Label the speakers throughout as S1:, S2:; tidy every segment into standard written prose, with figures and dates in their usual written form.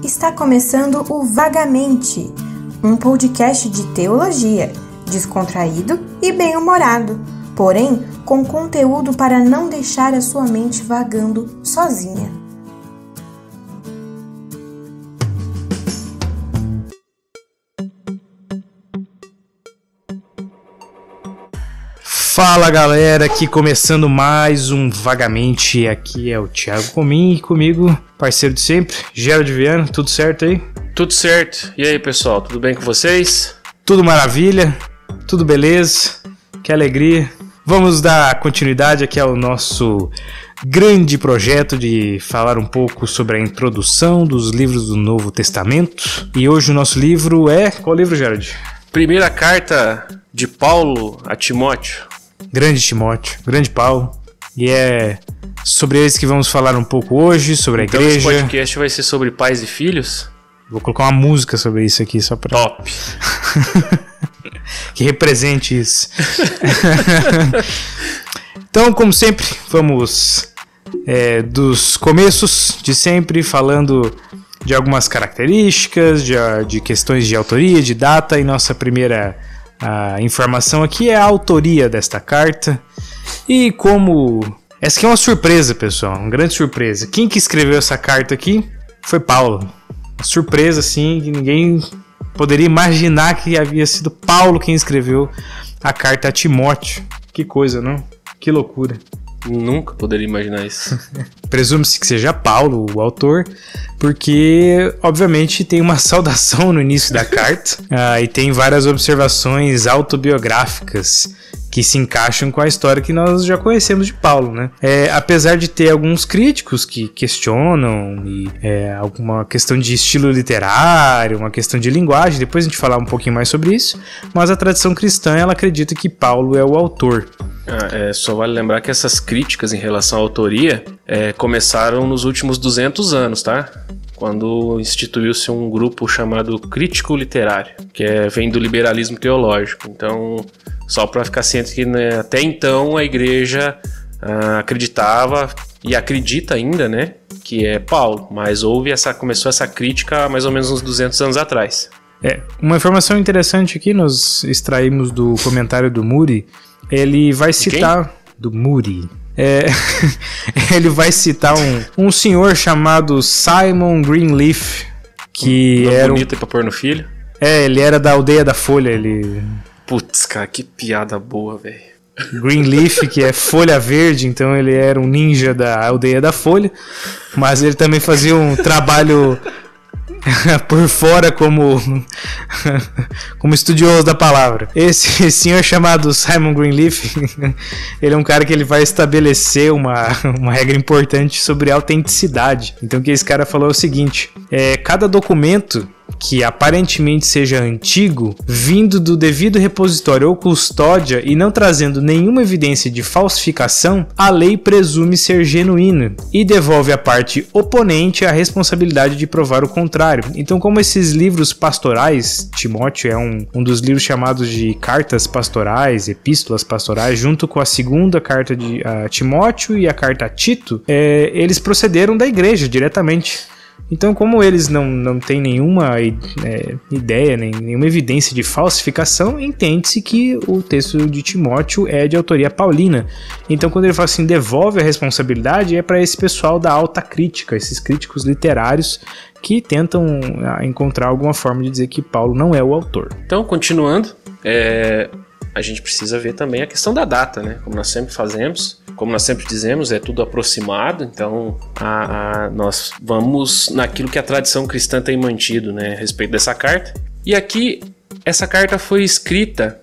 S1: Está começando o Vagamente, um podcast de teologia, descontraído e bem-humorado, porém com conteúdo para não deixar a sua mente vagando sozinha.
S2: Fala galera, aqui começando mais um Vagamente, aqui é o Thiago Comim e comigo, parceiro de sempre, Gerald Viana, tudo certo aí?
S3: Tudo certo, e aí pessoal, tudo bem com vocês?
S2: Tudo maravilha, tudo beleza, que alegria. Vamos dar continuidade aqui ao nosso grande projeto de falar um pouco sobre a introdução dos livros do Novo Testamento. E hoje o nosso livro é... Qual livro, Gerald?
S3: Primeira carta de Paulo a Timóteo.
S2: Grande Timóteo, grande Paulo. E é sobre eles que vamos falar um pouco hoje, sobre a igreja.
S3: Então esse podcast vai ser sobre pais e filhos?
S2: Vou colocar uma música sobre isso aqui só pra...
S3: Top!
S2: Que represente isso. Então, como sempre, vamos dos começos de sempre, falando de algumas características, de questões de autoria, de data. E nossa primeira informação aqui é a autoria desta carta. E como... Essa aqui é uma surpresa, pessoal, uma grande surpresa. Quem que escreveu essa carta aqui foi Paulo. Uma surpresa, assim, que ninguém poderia imaginar que havia sido Paulo quem escreveu a carta a Timóteo. Que coisa, não? Que loucura.
S3: Nunca poderia imaginar isso.
S2: Presume-se que seja Paulo o autor, porque, obviamente, tem uma saudação no início da carta e tem várias observações autobiográficas que se encaixam com a história que nós já conhecemos de Paulo, né? Apesar de ter alguns críticos que questionam alguma questão de estilo literário, uma questão de linguagem, depois a gente falar um pouquinho mais sobre isso, mas a tradição cristã, ela acredita que Paulo é o autor.
S3: Só vale lembrar que essas críticas em relação à autoria começaram nos últimos 200 anos, tá? Quando instituiu-se um grupo chamado Crítico Literário, que vem do liberalismo teológico. Então, só para ficar ciente que, né, até então a igreja acreditava e acredita ainda, né, que é Paulo, mas começou essa crítica há mais ou menos uns 200 anos atrás.
S2: Uma informação interessante aqui, nós extraímos do comentário do Moody. Ele vai citar... Do Moody. Ele vai citar um senhor chamado Simon Greenleaf, que era
S3: bonito pra pôr no filho.
S2: Ele era da aldeia da Folha.
S3: Putz, cara, que piada boa, velho.
S2: Greenleaf, que é folha verde, então ele era um ninja da aldeia da Folha, mas ele também fazia um trabalho por fora como estudioso da palavra. Esse senhor chamado Simon Greenleaf, ele é um cara que ele vai estabelecer uma regra importante sobre autenticidade. Então o que esse cara falou é o seguinte: cada documento que aparentemente seja antigo, vindo do devido repositório ou custódia e não trazendo nenhuma evidência de falsificação, a lei presume ser genuína e devolve à parte oponente a responsabilidade de provar o contrário. Então, como esses livros pastorais, Timóteo é um dos livros chamados de cartas pastorais, epístolas pastorais, junto com a segunda carta de Timóteo e a carta a Tito, eles procederam da igreja diretamente. Então, como eles não têm nenhuma ideia, nenhuma evidência de falsificação, entende-se que o texto de Timóteo é de autoria paulina. Então, quando ele fala assim, devolve a responsabilidade, é para esse pessoal da alta crítica, esses críticos literários que tentam encontrar alguma forma de dizer que Paulo não é o autor.
S3: Então, continuando, a gente precisa ver também a questão da data, né? Como nós sempre fazemos, como nós sempre dizemos, é tudo aproximado, então nós vamos naquilo que a tradição cristã tem mantido, né, a respeito dessa carta. E aqui, essa carta foi escrita,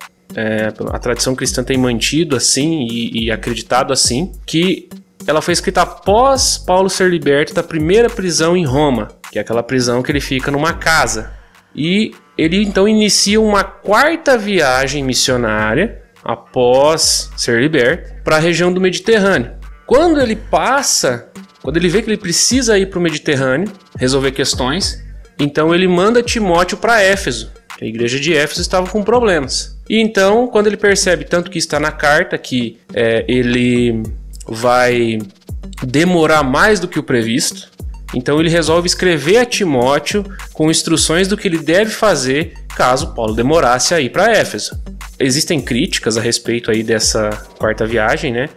S3: a tradição cristã tem mantido assim e acreditado assim, que ela foi escrita após Paulo ser liberto da primeira prisão em Roma, que é aquela prisão que ele fica numa casa. E ele então inicia uma quarta viagem missionária após ser liberto para a região do Mediterrâneo. Quando ele vê que ele precisa ir para o Mediterrâneo resolver questões, então ele manda Timóteo para Éfeso. A igreja de Éfeso estava com problemas. E então, quando ele percebe, tanto que está na carta, que ele vai demorar mais do que o previsto, Então ele resolve escrever a Timóteo com instruções do que ele deve fazer caso Paulo demorasse a ir para Éfeso. Existem críticas a respeito aí dessa quarta viagem, né?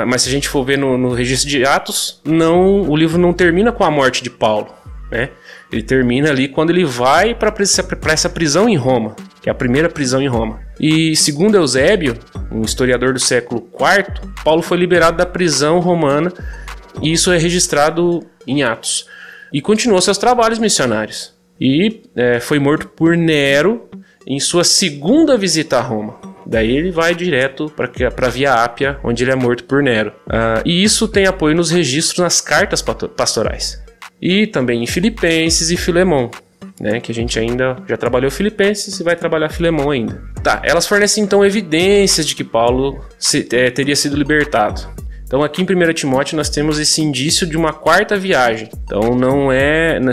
S3: Mas se a gente for ver no registro de Atos, o livro não termina com a morte de Paulo, né? Ele termina ali quando ele vai para essa prisão em Roma, que é a primeira prisão em Roma. E segundo Eusébio, um historiador do século IV, Paulo foi liberado da prisão romana, e isso é registrado em Atos. E continuou seus trabalhos missionários. E foi morto por Nero em sua segunda visita a Roma. Daí ele vai direto para Via Ápia, onde ele é morto por Nero. E isso tem apoio nos registros nas cartas pastorais. E também em Filipenses e Filemão, né, que a gente ainda já trabalhou Filipenses e vai trabalhar Filemão ainda. Elas fornecem então evidências de que Paulo teria sido libertado. Então aqui em 1 Timóteo nós temos esse indício de uma quarta viagem. Então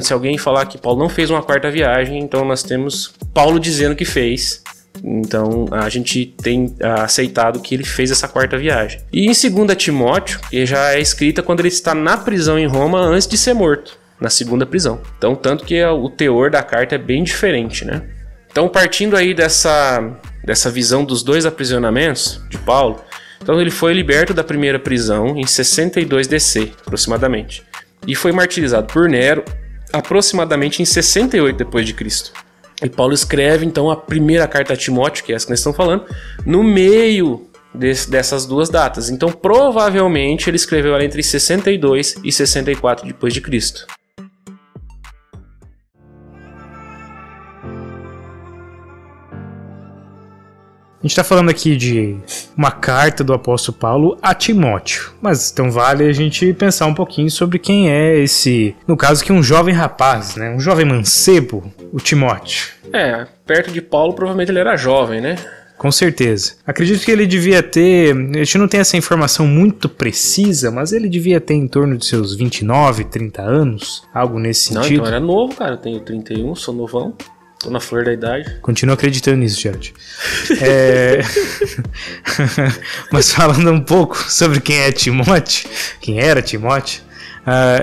S3: se alguém falar que Paulo não fez uma quarta viagem, então nós temos Paulo dizendo que fez. Então a gente tem aceitado que ele fez essa quarta viagem. E em 2 Timóteo, que já é escrita quando ele está na prisão em Roma antes de ser morto, na segunda prisão. Então tanto que o teor da carta é bem diferente, né? Então partindo aí dessa visão dos dois aprisionamentos de Paulo, então ele foi liberto da primeira prisão em 62 DC, aproximadamente. E foi martirizado por Nero aproximadamente em 68 d.C. E Paulo escreve então a primeira carta a Timóteo, que é essa que nós estamos falando, no meio dessas duas datas. Então provavelmente ele escreveu ela entre 62 e 64 d.C.
S2: A gente está falando aqui de uma carta do apóstolo Paulo a Timóteo, mas então vale a gente pensar um pouquinho sobre quem é esse, no caso aqui um jovem rapaz, né? Um jovem mancebo, o Timóteo.
S3: Perto de Paulo provavelmente ele era jovem, né?
S2: Com certeza. Acredito que ele devia ter, a gente não tem essa informação muito precisa, mas ele devia ter em torno de seus 29, 30 anos, algo nesse sentido.
S3: Não, então era novo, cara, eu tenho 31, sou novão. Tô na flor da idade.
S2: Continuo acreditando nisso, Gerard. Mas falando um pouco sobre quem é Timóteo, quem era Timóteo,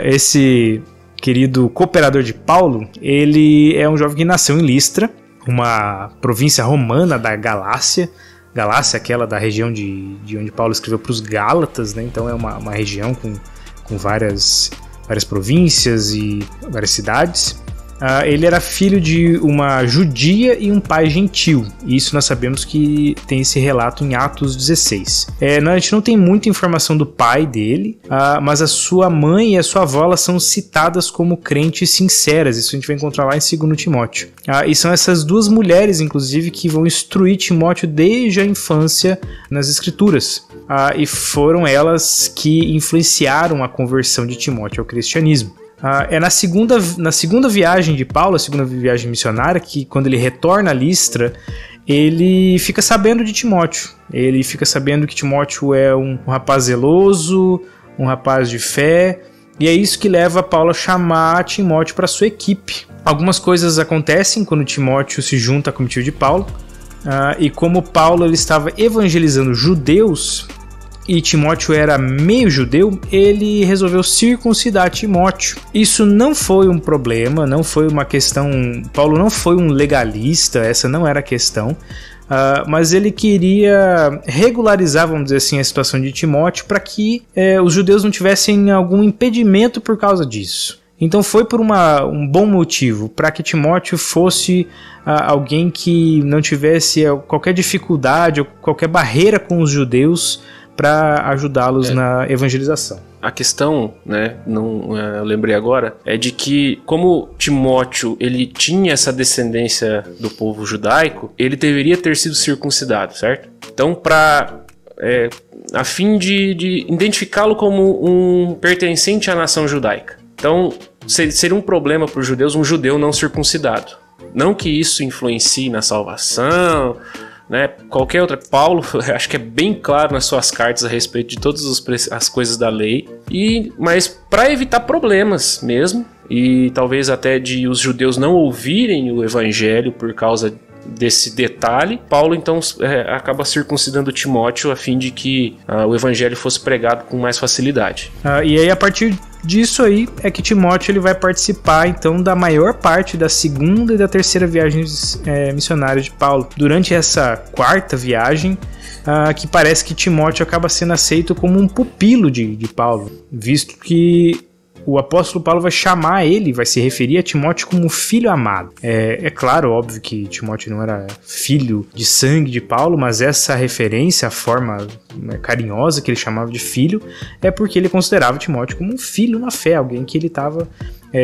S2: esse querido cooperador de Paulo, ele é um jovem que nasceu em Listra, uma província romana da Galácia. Galácia, aquela da região de onde Paulo escreveu para os Gálatas, né? Então é uma região com várias províncias e várias cidades. Ele era filho de uma judia e um pai gentil. E isso nós sabemos que tem esse relato em Atos 16. A gente não tem muita informação do pai dele, mas a sua mãe e a sua avó elas são citadas como crentes sinceras. Isso a gente vai encontrar lá em 2 Timóteo. E são essas duas mulheres, inclusive, que vão instruir Timóteo desde a infância nas escrituras. E foram elas que influenciaram a conversão de Timóteo ao cristianismo. Na segunda viagem de Paulo, a segunda viagem missionária, que quando ele retorna a Listra, ele fica sabendo de Timóteo. Ele fica sabendo que Timóteo é um rapaz zeloso, um rapaz de fé, e é isso que leva Paulo a chamar Timóteo para sua equipe. Algumas coisas acontecem quando Timóteo se junta à comitiva de Paulo, e como Paulo ele estava evangelizando judeus, e Timóteo era meio judeu, ele resolveu circuncidar Timóteo. Isso não foi um problema, não foi uma questão... Paulo não foi um legalista, essa não era a questão, mas ele queria regularizar, vamos dizer assim, a situação de Timóteo para que os judeus não tivessem algum impedimento por causa disso. Então foi por um bom motivo, para que Timóteo fosse alguém que não tivesse qualquer dificuldade ou qualquer barreira com os judeus para ajudá-los na evangelização.
S3: A questão, né, eu lembrei agora, é de que como Timóteo ele tinha essa descendência do povo judaico, ele deveria ter sido circuncidado, certo? Então, a fim de identificá-lo como um pertencente à nação judaica. Então, seria um problema para os judeus um judeu não circuncidado. Não que isso influencie na salvação, né? Qualquer outra. Paulo, acho que é bem claro nas suas cartas a respeito de todas as coisas da lei, mas para evitar problemas mesmo, e talvez até de os judeus não ouvirem o evangelho por causa desse detalhe, Paulo então acaba circuncidando Timóteo a fim de que o evangelho fosse pregado com mais facilidade.
S2: E aí a partir disso aí é que Timóteo ele vai participar então da maior parte da segunda e da terceira viagens missionárias de Paulo. Durante essa quarta viagem, que parece que Timóteo acaba sendo aceito como um pupilo de Paulo, visto que o apóstolo Paulo vai chamar ele, vai se referir a Timóteo como filho amado. É claro, óbvio que Timóteo não era filho de sangue de Paulo, mas essa referência, a forma carinhosa que ele chamava de filho, é porque ele considerava Timóteo como um filho na fé, alguém que ele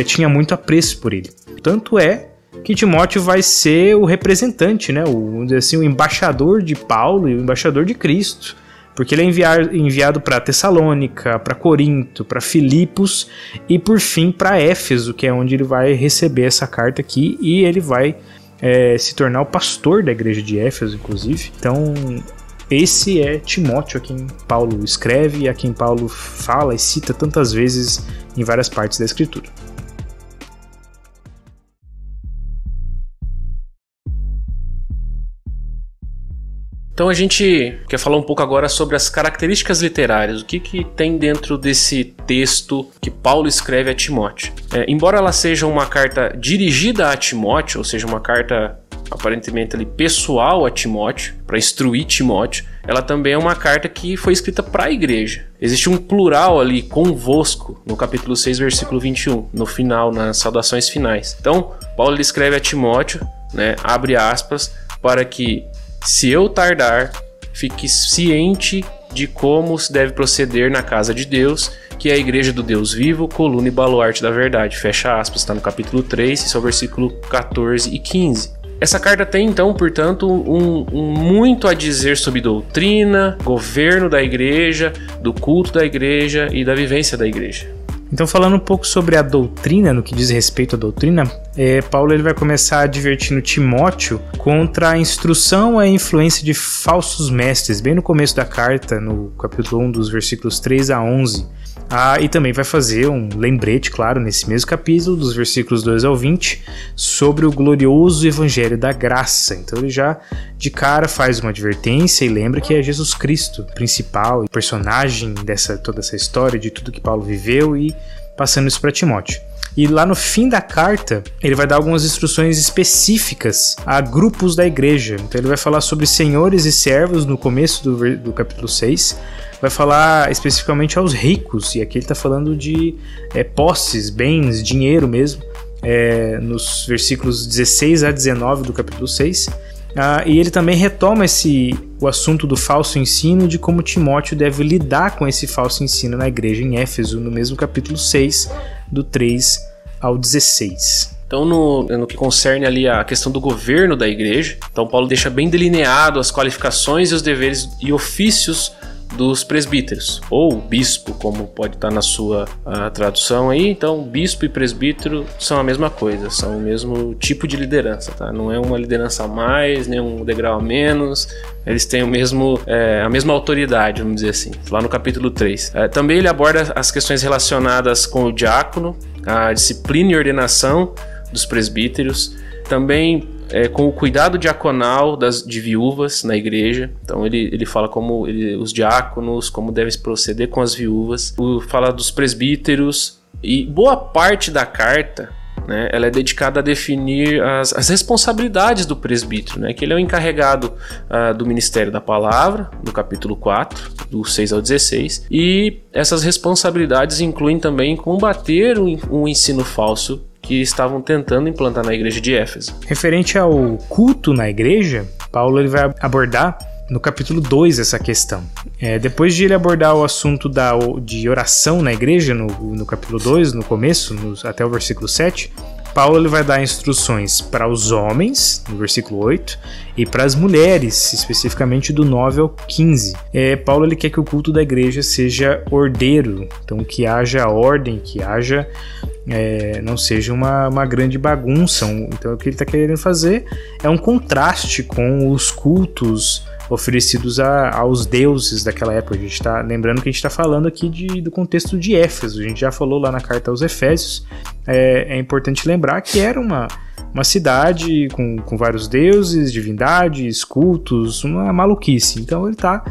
S2: tinha muito apreço por ele. Tanto é que Timóteo vai ser o representante, né, vamos dizer assim, o embaixador de Paulo e o embaixador de Cristo. Porque ele é enviado para Tessalônica, para Corinto, para Filipos e, por fim, para Éfeso, que é onde ele vai receber essa carta aqui e ele vai se tornar o pastor da igreja de Éfeso, inclusive. Então, esse é Timóteo, a quem Paulo escreve e a quem Paulo fala e cita tantas vezes em várias partes da Escritura.
S3: Então a gente quer falar um pouco agora sobre as características literárias, o que tem dentro desse texto que Paulo escreve a Timóteo. Embora ela seja uma carta dirigida a Timóteo, ou seja, uma carta aparentemente ali, pessoal a Timóteo, para instruir Timóteo, ela também é uma carta que foi escrita para a igreja. Existe um plural ali, convosco, no capítulo 6, versículo 21, no final, nas saudações finais. Então, Paulo ele escreve a Timóteo, né, abre aspas, para que, se eu tardar, fique ciente de como se deve proceder na casa de Deus, que é a igreja do Deus vivo, coluna e baluarte da verdade. Fecha aspas, está no capítulo 3, esse é o versículo 14 e 15. Essa carta tem, então, portanto, muito a dizer sobre doutrina, governo da igreja, do culto da igreja e da vivência da igreja.
S2: Então, falando um pouco sobre a doutrina, no que diz respeito à doutrina, Paulo ele vai começar advertindo Timóteo contra a instrução e a influência de falsos mestres, bem no começo da carta, no capítulo 1, dos versículos 3 a 11. E também vai fazer um lembrete, claro, nesse mesmo capítulo, dos versículos 2 ao 20, sobre o glorioso evangelho da graça. Então ele já, de cara, faz uma advertência e lembra que é Jesus Cristo, principal, personagem toda essa história, de tudo que Paulo viveu, e passando isso para Timóteo. E lá no fim da carta, ele vai dar algumas instruções específicas a grupos da igreja. Então ele vai falar sobre senhores e servos no começo do capítulo 6, vai falar especificamente aos ricos, e aqui ele está falando de posses, bens, dinheiro mesmo, nos versículos 16 a 19 do capítulo 6. E ele também retoma o assunto do falso ensino, de como Timóteo deve lidar com esse falso ensino na igreja em Éfeso, no mesmo capítulo 6, do 3 ao 16.
S3: Então, no que concerne ali a questão do governo da igreja, então Paulo deixa bem delineado as qualificações e os deveres e ofícios dos presbíteros, ou bispo, como pode estar na sua tradução aí. Então, bispo e presbítero são a mesma coisa, são o mesmo tipo de liderança, tá? Não é uma liderança a mais, nem um degrau a menos, eles têm a mesma autoridade, vamos dizer assim, lá no capítulo 3. Também ele aborda as questões relacionadas com o diácono, a disciplina e ordenação dos presbíteros, também com o cuidado diaconal de viúvas na igreja. Então ele fala como os diáconos, como devem proceder com as viúvas, fala dos presbíteros, e boa parte da carta, né, ela é dedicada a definir as responsabilidades do presbítero, né, que ele é o encarregado do ministério da palavra, no capítulo 4, do 6 ao 16, e essas responsabilidades incluem também combater o ensino falso que estavam tentando implantar na igreja de Éfeso.
S2: Referente ao culto na igreja, Paulo ele vai abordar no capítulo 2 essa questão. Depois de ele abordar o assunto de oração na igreja, no capítulo 2, no começo, até o versículo 7, Paulo ele vai dar instruções para os homens, no versículo 8, e para as mulheres, especificamente do 9 ao 15. Paulo ele quer que o culto da igreja seja ordeiro, então que haja ordem, que haja não seja uma grande bagunça. Então o que ele está querendo fazer é um contraste com os cultos oferecidos aos deuses daquela época. A gente está lembrando que a gente está falando aqui do contexto de Éfeso. A gente já falou lá na carta aos Efésios. É importante lembrar que era uma cidade com vários deuses, divindades, cultos, uma maluquice. Então ele está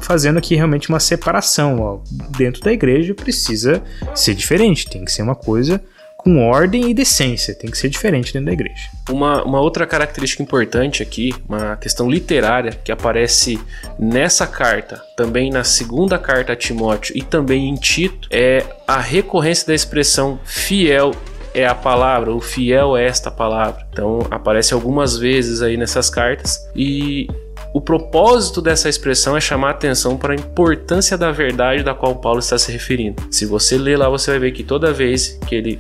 S2: fazendo aqui realmente uma separação. Ó, dentro da igreja precisa ser diferente, tem que ser uma coisa com ordem e decência, tem que ser diferente dentro da igreja.
S3: Uma outra característica importante aqui, uma questão literária que aparece nessa carta, também na segunda carta a Timóteo e também em Tito, é a recorrência da expressão fiel é a palavra, ou fiel é esta palavra. Então aparece algumas vezes aí nessas cartas, e o propósito dessa expressão é chamar a atenção para a importância da verdade da qual Paulo está se referindo. Se você ler lá, você vai ver que toda vez que ele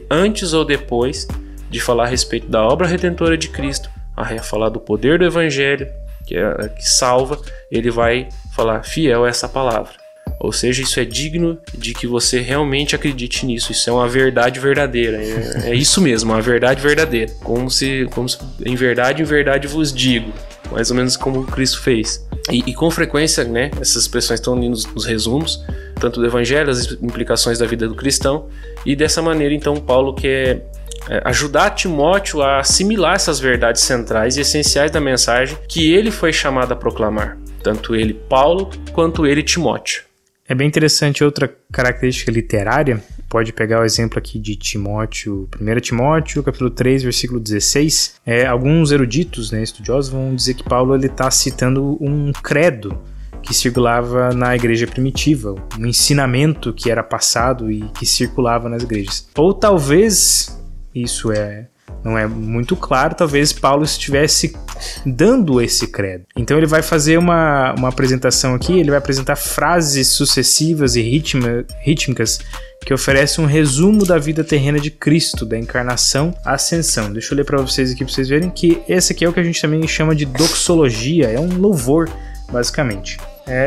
S3: antes ou depois de falar a respeito da obra redentora de Cristo, a falar do poder do evangelho que salva, ele vai falar fiel é essa palavra. Ou seja, isso é digno de que você realmente acredite nisso. Isso é uma verdade verdadeira. É isso mesmo, uma verdade verdadeira. Como se em verdade vos digo. Mais ou menos como Cristo fez. E com frequência, né, essas expressões estão ali nos resumos, tanto do Evangelho, as implicações da vida do cristão. E dessa maneira, então, Paulo quer ajudar Timóteo a assimilar essas verdades centrais e essenciais da mensagem que ele foi chamado a proclamar. Tanto ele, Paulo, quanto ele, Timóteo.
S2: É bem interessante outra característica literária. Pode pegar o exemplo aqui de Timóteo, 1 Timóteo, capítulo 3, versículo 16. Alguns eruditos, né, estudiosos, vão dizer que Paulo está citando um credo que circulava na igreja primitiva, um ensinamento que era passado e que circulava nas igrejas. Ou talvez, isso não é muito claro, talvez Paulo estivesse dando esse credo. Então ele vai fazer uma apresentação aqui, ele vai apresentar frases sucessivas e rítmicas que oferecem um resumo da vida terrena de Cristo, da encarnação à ascensão. Deixa eu ler para vocês aqui, para vocês verem que esse aqui é o que a gente também chama de doxologia, é um louvor, basicamente.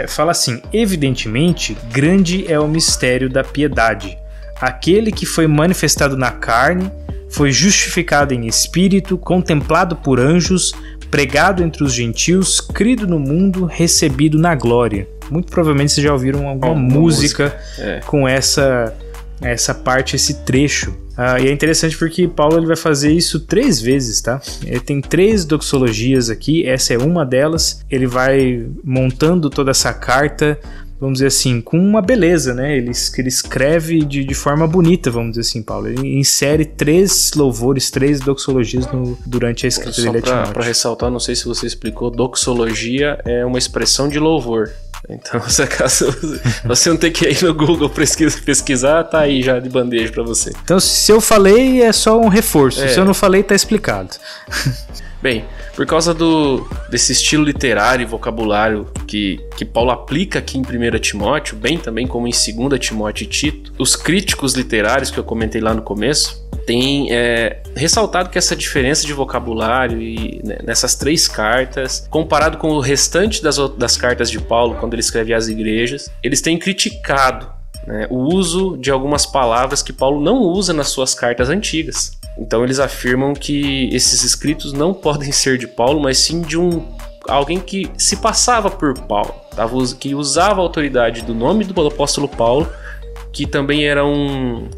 S2: Fala assim: evidentemente, grande é o mistério da piedade. Aquele que foi manifestado na carne, foi justificado em espírito, contemplado por anjos, pregado entre os gentios, crido no mundo, recebido na glória. Muito provavelmente vocês já ouviram alguma música com essa parte, esse trecho. E é interessante porque Paulo ele vai fazer isso 3 vezes, tá? Ele tem 3 doxologias aqui, essa é uma delas. Ele vai montando toda essa carta, vamos dizer assim, com uma beleza, né? Ele escreve de forma bonita, vamos dizer assim, Paulo. Ele insere 3 louvores, 3 doxologias durante a escrita dele a Timóteo.
S3: Para ressaltar, não sei se você explicou, doxologia é uma expressão de louvor. Então, se acaso você não tem que ir no Google pesquisar, tá aí já de bandeja para você.
S2: Então, se eu falei, é só um reforço. Se eu não falei, tá explicado.
S3: Bem, por causa desse estilo literário e vocabulário que Paulo aplica aqui em 1 Timóteo, bem também como em 2 Timóteo e Tito, os críticos literários que eu comentei lá no começo têm ressaltado que essa diferença de vocabulário nessas 3 cartas, comparado com o restante das cartas de Paulo, quando ele escreve às igrejas, eles têm criticado, né, o uso de algumas palavras que Paulo não usa nas suas cartas antigas. Então eles afirmam que esses escritos não podem ser de Paulo, mas sim de alguém que se passava por Paulo, que usava a autoridade do nome do apóstolo Paulo, que também era um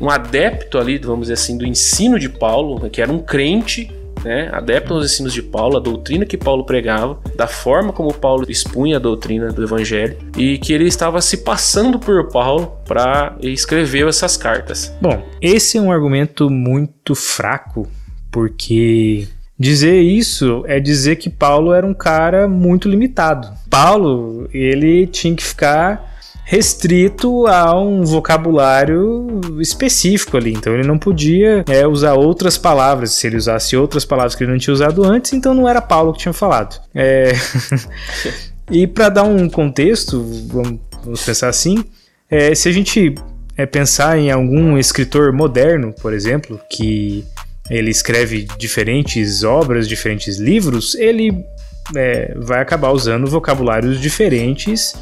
S3: adepto ali, vamos dizer assim, do ensino de Paulo, que era um crente, né, adepto aos ensinos de Paulo, a doutrina que Paulo pregava, da forma como Paulo expunha a doutrina do evangelho, e que ele estava se passando por Paulo para escrever essas cartas.
S2: Bom, esse é um argumento muito fraco, porque dizer isso é dizer que Paulo era um cara muito limitado. Paulo, ele tinha que ficar restrito a um vocabulário específico ali, então ele não podia usar outras palavras. Se ele usasse outras palavras que ele não tinha usado antes, então não era Paulo que tinha falado. E para dar um contexto, vamos pensar assim, se a gente pensar em algum escritor moderno, por exemplo, que ele escreve diferentes obras, diferentes livros, ele vai acabar usando vocabulários diferentes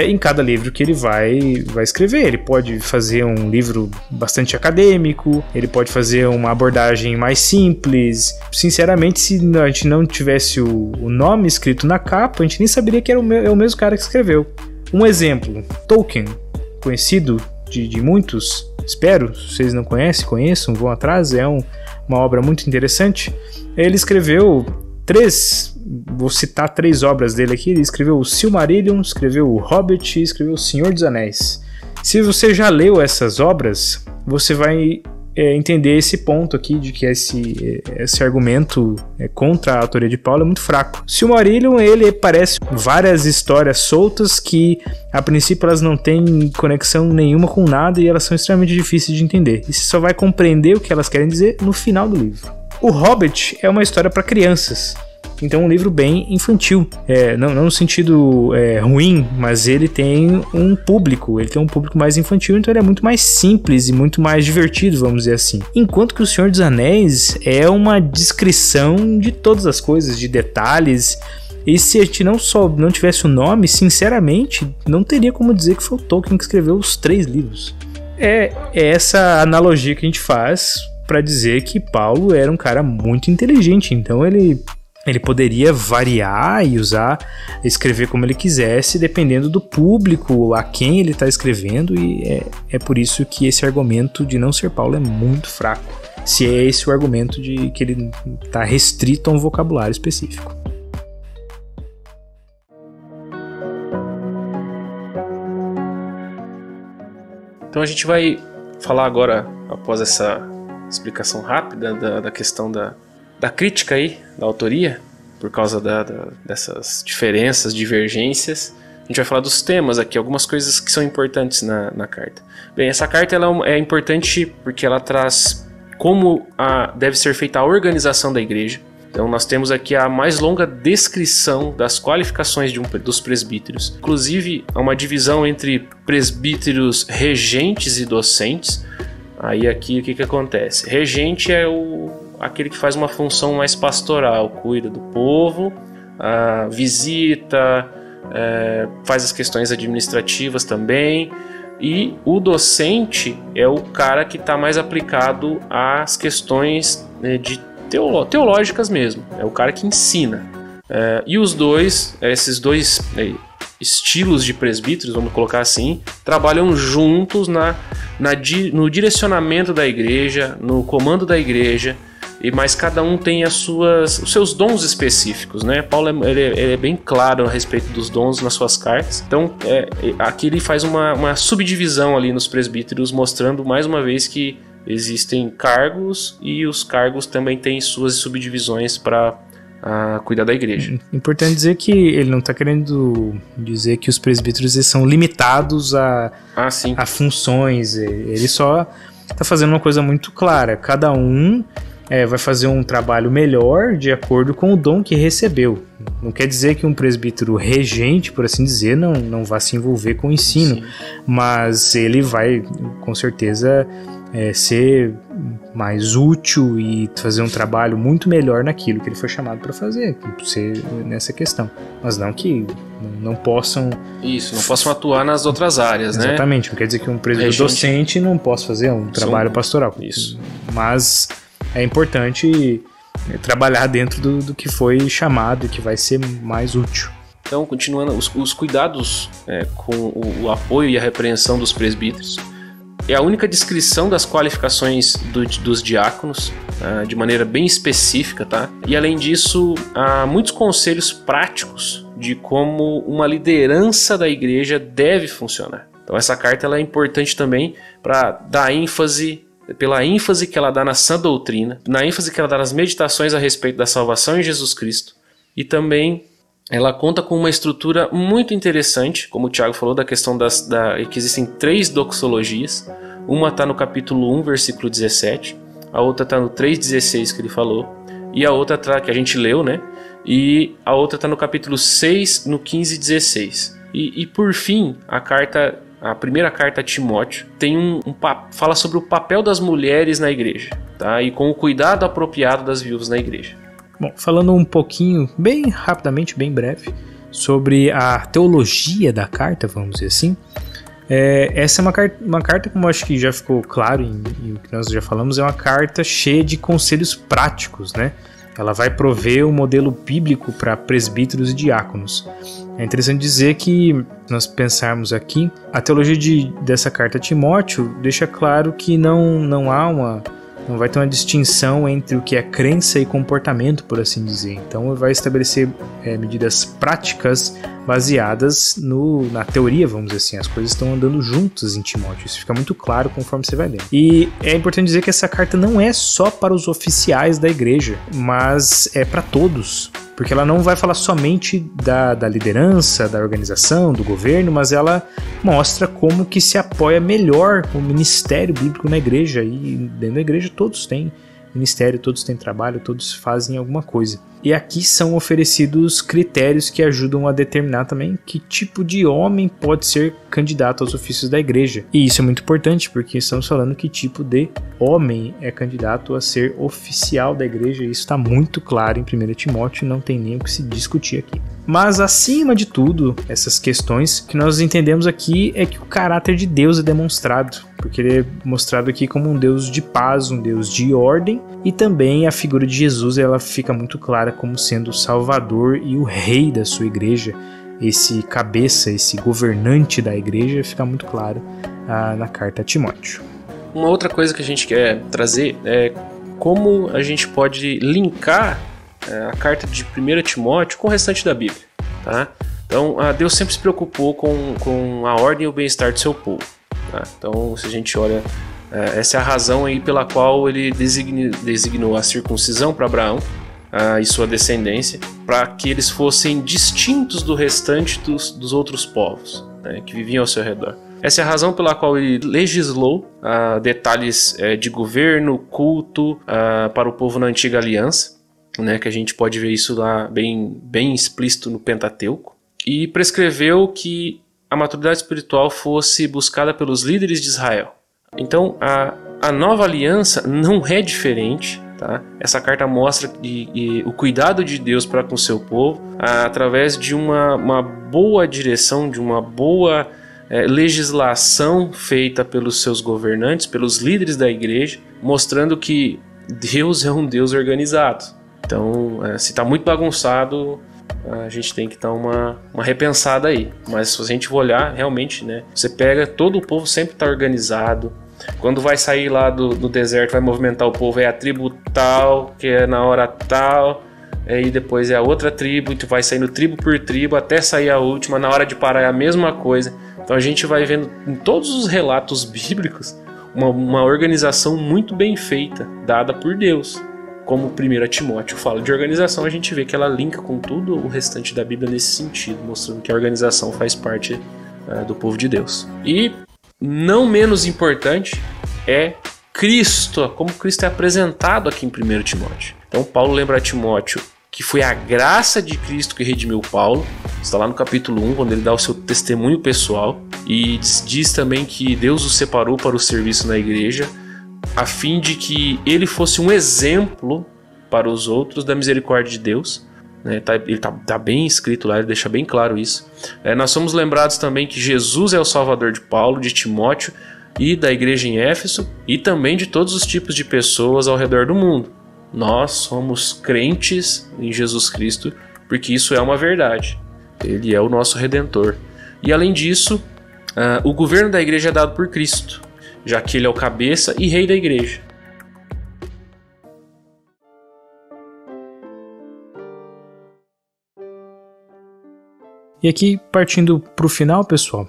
S2: em cada livro que ele vai escrever. Ele pode fazer um livro bastante acadêmico, ele pode fazer uma abordagem mais simples. Sinceramente, se a gente não tivesse o nome escrito na capa, a gente nem saberia que era o mesmo cara que escreveu. Um exemplo, Tolkien, conhecido de muitos, espero, se vocês não conheçam, vão atrás, é uma obra muito interessante. Ele escreveu 3 vou citar 3 obras dele aqui. Ele escreveu o Silmarillion, escreveu o Hobbit e escreveu o Senhor dos Anéis. Se você já leu essas obras, você vai entender esse ponto aqui de que esse argumento contra a autoria de Paulo é muito fraco. Silmarillion, ele parece várias histórias soltas que a princípio elas não têm conexão nenhuma com nada e elas são extremamente difíceis de entender. E você só vai compreender o que elas querem dizer no final do livro. O Hobbit é uma história para crianças. Então é um livro bem infantil, não no sentido ruim, mas ele tem um público mais infantil, então ele é muito mais simples e muito mais divertido, vamos dizer assim. Enquanto que o Senhor dos Anéis é uma descrição de todas as coisas, de detalhes, e se a gente não tivesse o nome, sinceramente, não teria como dizer que foi o Tolkien que escreveu os 3 livros. É essa analogia que a gente faz para dizer que Paulo era um cara muito inteligente, então ele poderia variar e escrever como ele quisesse, dependendo do público a quem ele está escrevendo, e é por isso que esse argumento de não ser Paulo é muito fraco, se é esse o argumento de que ele está restrito a um vocabulário específico.
S3: Então a gente vai falar agora, após essa explicação rápida da questão da crítica aí, da autoria, por causa dessas diferenças, divergências. A gente vai falar dos temas aqui, algumas coisas que são importantes na carta. Bem, essa carta ela é importante porque ela traz como deve ser feita a organização da igreja. Então nós temos aqui a mais longa descrição das qualificações dos presbíteros. Inclusive, há uma divisão entre presbíteros regentes e docentes. Aí aqui o que acontece? Regente é aquele que faz uma função mais pastoral, cuida do povo, visita, faz as questões administrativas também. E o docente é o cara que está mais aplicado às questões teológicas mesmo, é o cara que ensina. E esses dois estilos de presbíteros, vamos colocar assim, trabalham juntos no direcionamento da igreja, no comando da igreja, mas cada um tem os seus dons específicos, né? Paulo ele é bem claro a respeito dos dons nas suas cartas. Então, aqui ele faz uma subdivisão ali nos presbíteros, mostrando mais uma vez que existem cargos e os cargos também têm suas subdivisões para cuidar da igreja.
S2: Importante dizer que ele não está querendo dizer que os presbíteros eles são limitados a funções. Ele só está fazendo uma coisa muito clara. Cada um vai fazer um trabalho melhor de acordo com o dom que recebeu. Não quer dizer que um presbítero regente, por assim dizer, não vá se envolver com o ensino. Sim. Mas ele vai, com certeza, ser mais útil e fazer um trabalho muito melhor naquilo que ele foi chamado para fazer, ser nessa questão. Mas não que não possam...
S3: Isso, não possam atuar nas outras áreas, né?
S2: Exatamente, não quer dizer que um presbítero docente não possa fazer um trabalho pastoral.
S3: Isso.
S2: Mas é importante trabalhar dentro do que foi chamado e que vai ser mais útil.
S3: Então, continuando, os cuidados com o apoio e a repreensão dos presbíteros é a única descrição das qualificações dos diáconos, de maneira bem específica, tá? E além disso, há muitos conselhos práticos de como uma liderança da igreja deve funcionar. Então essa carta ela é importante também para dar ênfase, pela ênfase que ela dá na sã doutrina, na ênfase que ela dá nas meditações a respeito da salvação em Jesus Cristo, e também ela conta com uma estrutura muito interessante, como o Tiago falou, da questão que existem 3 doxologias. Uma está no capítulo 1, versículo 17, a outra está no 3,16 que ele falou, e a outra tá, que a gente leu, né? E a outra está no capítulo 6, no 15,16. E por fim, a primeira carta a Timóteo fala sobre o papel das mulheres na igreja, tá? E com o cuidado apropriado das viúvas na igreja.
S2: Bom, falando um pouquinho, bem rapidamente, bem breve, sobre a teologia da carta, vamos dizer assim, essa é uma carta, como acho que já ficou claro em o que nós já falamos, é uma carta cheia de conselhos práticos, né? Ela vai prover um modelo bíblico para presbíteros e diáconos. É interessante dizer que, nós pensarmos aqui, a teologia dessa carta a Timóteo deixa claro que não há não vai ter uma distinção entre o que é crença e comportamento, por assim dizer. Então vai estabelecer medidas práticas baseadas na teoria, vamos dizer assim. As coisas estão andando juntas em Timóteo, isso fica muito claro conforme você vai lendo. E é importante dizer que essa carta não é só para os oficiais da igreja, mas é para todos. Porque ela não vai falar somente da liderança, da organização, do governo, mas ela mostra como que se apoia melhor o ministério bíblico na igreja. E dentro da igreja todos têm ministério, todos têm trabalho, todos fazem alguma coisa. E aqui são oferecidos critérios que ajudam a determinar também que tipo de homem pode ser candidato aos ofícios da igreja. E isso é muito importante, porque estamos falando que tipo de homem é candidato a ser oficial da igreja, e isso está muito claro em 1 Timóteo, não tem nem o que se discutir aqui. Mas acima de tudo, essas questões que nós entendemos aqui é que o caráter de Deus é demonstrado, porque ele é mostrado aqui como um Deus de paz, um Deus de ordem, e também a figura de Jesus, ela fica muito clara como sendo o Salvador e o Rei da sua igreja. Esse cabeça, esse governante da igreja fica muito claro na carta a Timóteo.
S3: Uma outra coisa que a gente quer trazer é como a gente pode linkar a carta de 1 Timóteo com o restante da Bíblia, tá? Então, Deus sempre se preocupou com a ordem e o bem-estar do seu povo, tá? Então, se a gente olha, essa é a razão aí pela qual ele designou a circuncisão para Abraão e sua descendência, para que eles fossem distintos do restante dos outros povos, né, que viviam ao seu redor. Essa é a razão pela qual ele legislou detalhes de governo, culto para o povo na antiga aliança, né, que a gente pode ver isso lá bem explícito no Pentateuco, e prescreveu que a maturidade espiritual fosse buscada pelos líderes de Israel. Então, a nova aliança não é diferente. Tá? Essa carta mostra o cuidado de Deus para com o seu povo através de uma boa direção, de uma boa legislação feita pelos seus governantes, pelos líderes da igreja, mostrando que Deus é um Deus organizado. Então, se está muito bagunçado, a gente tem que dar uma repensada aí. Mas se a gente olhar, realmente, né, você pega, todo o povo sempre está organizado. Quando vai sair lá do deserto, vai movimentar o povo, é a tribo tal, que é na hora tal, e depois é a outra tribo, e tu vai saindo tribo por tribo até sair a última, na hora de parar é a mesma coisa. Então a gente vai vendo em todos os relatos bíblicos uma organização muito bem feita, dada por Deus. Como 1 Timóteo fala de organização, a gente vê que ela linka com tudo o restante da Bíblia nesse sentido, mostrando que a organização faz parte do povo de Deus. E não menos importante é Cristo, como Cristo é apresentado aqui em 1 Timóteo. Então Paulo lembra a Timóteo que foi a graça de Cristo que redimiu Paulo. Está lá no capítulo 1, quando ele dá o seu testemunho pessoal, e diz também que Deus o separou para o serviço na igreja, a fim de que ele fosse um exemplo para os outros da misericórdia de Deus. Ele tá bem escrito lá, ele deixa bem claro isso. Nós somos lembrados também que Jesus é o Salvador de Paulo, de Timóteo e da igreja em Éfeso, e também de todos os tipos de pessoas ao redor do mundo. Nós somos crentes em Jesus Cristo, porque isso é uma verdade. Ele é o nosso Redentor. E além disso, o governo da igreja é dado por Cristo, já que ele é o cabeça e rei da igreja.
S2: E aqui, partindo para o final, pessoal,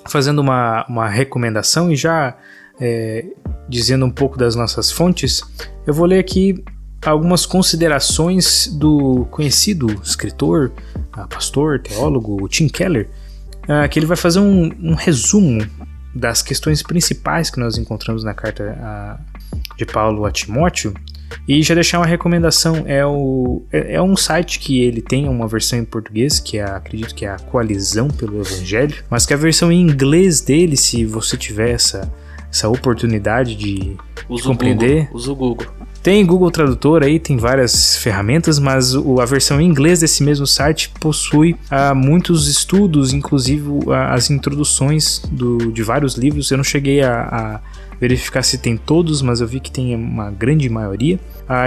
S2: fazendo uma recomendação e já dizendo um pouco das nossas fontes, eu vou ler aqui algumas considerações do conhecido escritor, pastor, teólogo, Tim Keller, que ele vai fazer um resumo das questões principais que nós encontramos na carta de Paulo a Timóteo. E já deixar uma recomendação, é um site que ele tem uma versão em português, que acredito que é a Coalizão pelo Evangelho, mas que a versão em inglês dele, se você tiver essa oportunidade de compreender...
S3: Usa o Google.
S2: Tem Google Tradutor aí, tem várias ferramentas, mas a versão em inglês desse mesmo site possui muitos estudos, inclusive as introduções de vários livros. Eu não cheguei a verificar se tem todos, mas eu vi que tem uma grande maioria.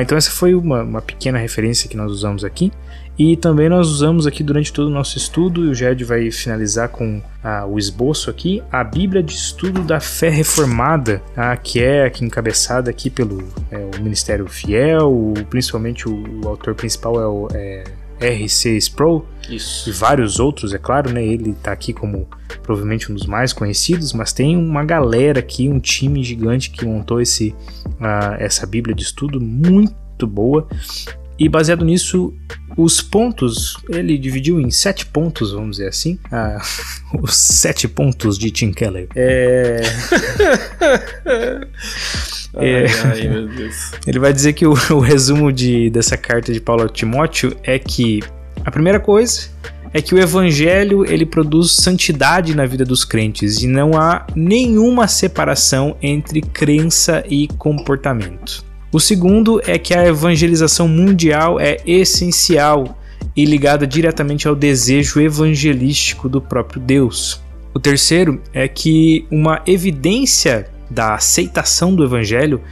S2: Então essa foi uma pequena referência que nós usamos aqui. E também nós usamos aqui durante todo o nosso estudo, e o Gerd vai finalizar com o esboço aqui, a Bíblia de Estudo da Fé Reformada, que é aqui encabeçada aqui pelo o Ministério Fiel, principalmente o autor principal é R.C. Sproul.
S3: Isso.
S2: E vários outros, é claro, né? Ele tá aqui como provavelmente um dos mais conhecidos, mas tem uma galera aqui, um time gigante que montou essa Bíblia de Estudo muito boa. E baseado nisso, os pontos, ele dividiu em 7 pontos, vamos dizer assim. Os 7 pontos de Tim Keller.
S3: Ai, meu Deus.
S2: Ele vai dizer que o resumo dessa carta de Paulo a Timóteo é que a primeira coisa é que o evangelho ele produz santidade na vida dos crentes e não há nenhuma separação entre crença e comportamento. O segundo é que a evangelização mundial é essencial e ligada diretamente ao desejo evangelístico do próprio Deus. O terceiro é que uma evidência da aceitação do evangelho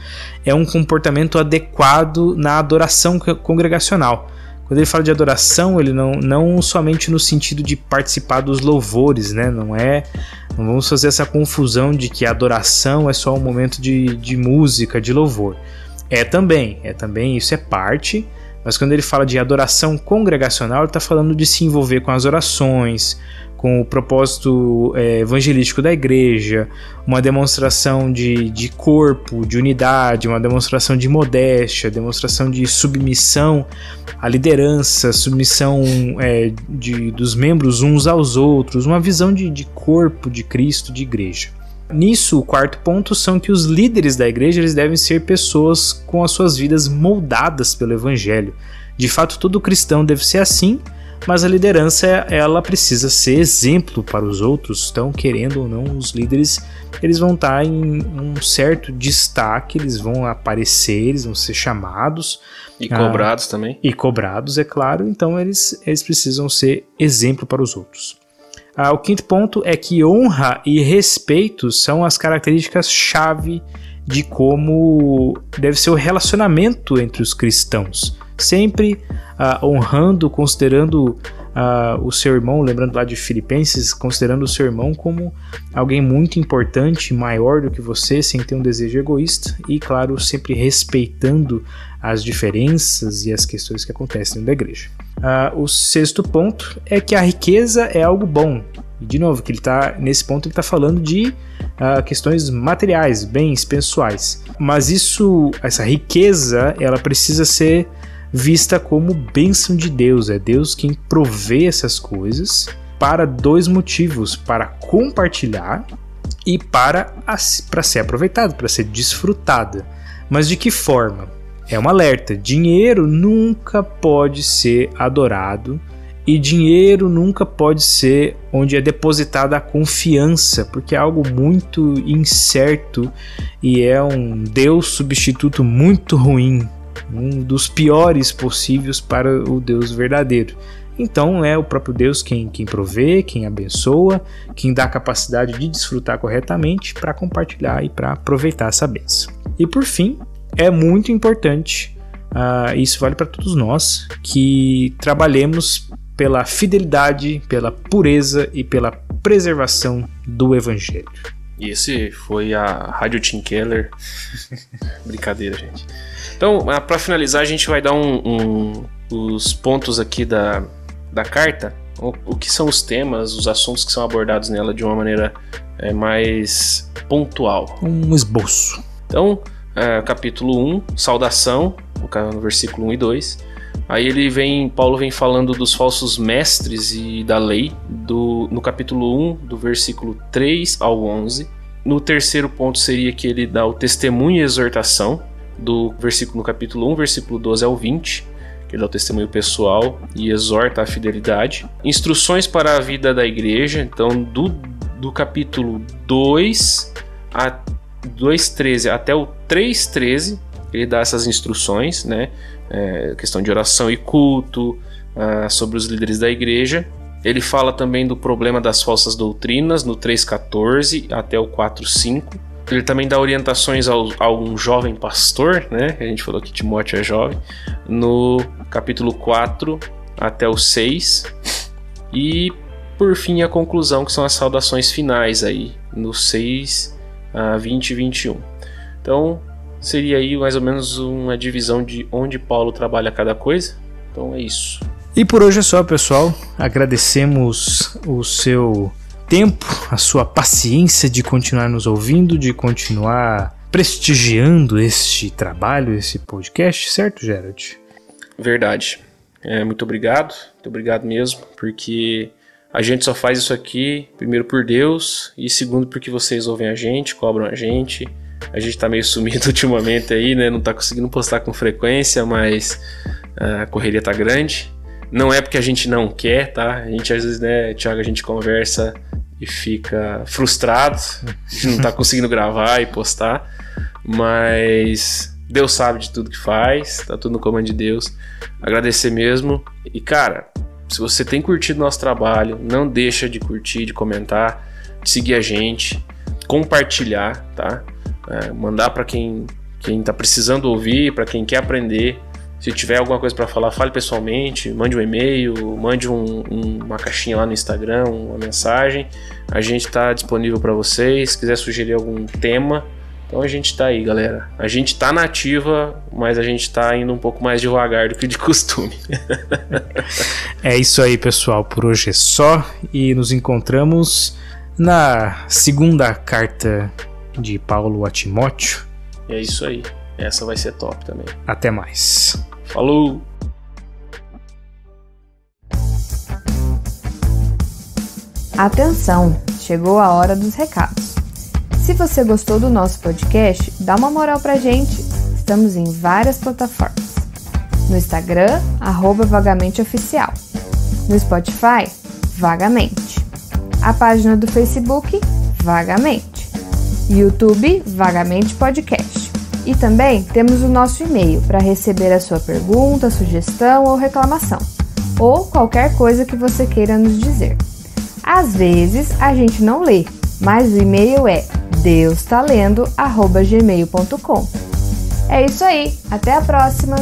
S2: é um comportamento adequado na adoração congregacional. Quando ele fala de adoração, ele não somente no sentido de participar dos louvores, né? Não vamos fazer essa confusão de que a adoração é só um momento de música, de louvor. É também, isso é parte, mas quando ele fala de adoração congregacional, ele está falando de se envolver com as orações, com o propósito evangelístico da igreja, uma demonstração de corpo, de unidade, uma demonstração de modéstia, demonstração de submissão à liderança, submissão dos membros uns aos outros, uma visão de corpo de Cristo, de igreja. Nisso, o quarto ponto são que os líderes da igreja eles devem ser pessoas com as suas vidas moldadas pelo evangelho. De fato, todo cristão deve ser assim, mas a liderança ela precisa ser exemplo para os outros. Então, querendo ou não, os líderes eles vão estar em um certo destaque, eles vão aparecer, eles vão ser chamados.
S3: E cobrados também.
S2: E cobrados, é claro. Então, eles precisam ser exemplo para os outros. O quinto ponto é que honra e respeito são as características-chave de como deve ser o relacionamento entre os cristãos. Sempre honrando, considerando o seu irmão, lembrando lá de Filipenses, considerando o seu irmão como alguém muito importante, maior do que você, sem ter um desejo egoísta e, claro, sempre respeitando as diferenças e as questões que acontecem dentro da igreja. O sexto ponto é que a riqueza é algo bom. E, de novo, que nesse ponto ele está falando de questões materiais, bens pessoais. Mas essa riqueza, ela precisa ser vista como bênção de Deus. É Deus quem provê essas coisas para 2 motivos: para compartilhar e para ser aproveitada, para ser desfrutada. Mas de que forma? É um alerta: dinheiro nunca pode ser adorado e dinheiro nunca pode ser onde é depositada a confiança, porque é algo muito incerto e é um Deus substituto muito ruim, um dos piores possíveis para o Deus verdadeiro. Então é o próprio Deus quem provê, quem abençoa, quem dá a capacidade de desfrutar corretamente para compartilhar e para aproveitar essa bênção. E por fim, é muito importante, isso vale para todos nós, que trabalhemos pela fidelidade, pela pureza e pela preservação do Evangelho.
S3: E esse foi a Rádio Tim Keller. Brincadeira, gente. Então, para finalizar, a gente vai dar os pontos aqui da carta, o que são os temas, os assuntos que são abordados nela de uma maneira mais pontual.
S2: Um esboço.
S3: Então, capítulo 1, saudação, no versículo 1 e 2. Aí Paulo vem falando dos falsos mestres e da lei, no capítulo 1, do versículo 3 ao 11. No terceiro ponto seria que ele dá o testemunho e exortação, no capítulo 1, versículo 12 ao 20, que ele dá o testemunho pessoal e exorta a fidelidade. Instruções para a vida da igreja, então do capítulo 2:13 até o 3:13, ele dá essas instruções, né? Questão de oração e culto, sobre os líderes da igreja. Ele fala também do problema das falsas doutrinas no 3:14 até o 4:5. Ele também dá orientações a um jovem pastor, né? A gente falou que Timóteo é jovem. No capítulo 4, até o 6. E por fim a conclusão, que são as saudações finais aí no 6 a 20 e 21. Então seria aí mais ou menos uma divisão de onde Paulo trabalha cada coisa. Então é isso.
S2: E por hoje é só, pessoal. Agradecemos o seu tempo, a sua paciência de continuar nos ouvindo, de continuar prestigiando este trabalho, esse podcast, certo, Gerald?
S3: Verdade. Muito obrigado mesmo, porque a gente só faz isso aqui, primeiro por Deus, e segundo porque vocês ouvem a gente, cobram a gente tá meio sumido ultimamente aí, né? Não tá conseguindo postar com frequência, mas a correria tá grande. Não é porque a gente não quer, tá? A gente às vezes, né, Thiago, a gente conversa e fica frustrado de não tá conseguindo gravar e postar, mas Deus sabe de tudo que faz, tá tudo no comando de Deus. Agradecer mesmo. E cara, se você tem curtido nosso trabalho, não deixa de curtir, de comentar, de seguir a gente, compartilhar, tá? Mandar para quem tá precisando ouvir, para quem quer aprender. Se tiver alguma coisa para falar, fale pessoalmente, mande um e-mail, mande uma caixinha lá no Instagram, uma mensagem. A gente está disponível para vocês. Se quiser sugerir algum tema, então a gente está aí, galera. A gente está na ativa, mas a gente está indo um pouco mais devagar do que de costume.
S2: É isso aí, pessoal. Por hoje é só e nos encontramos na segunda carta de Paulo a Timóteo.
S3: É isso aí. Essa vai ser top também.
S2: Até mais.
S3: Falou!
S1: Atenção! Chegou a hora dos recados. Se você gostou do nosso podcast, dá uma moral pra gente. Estamos em várias plataformas. No Instagram, @vagamenteoficial. No Spotify, Vagamente. A página do Facebook, Vagamente. YouTube, Vagamente Podcast. E também temos o nosso e-mail para receber a sua pergunta, sugestão ou reclamação, ou qualquer coisa que você queira nos dizer. Às vezes a gente não lê, mas o e-mail é deustalendo@gmail.com. É isso aí, até a próxima!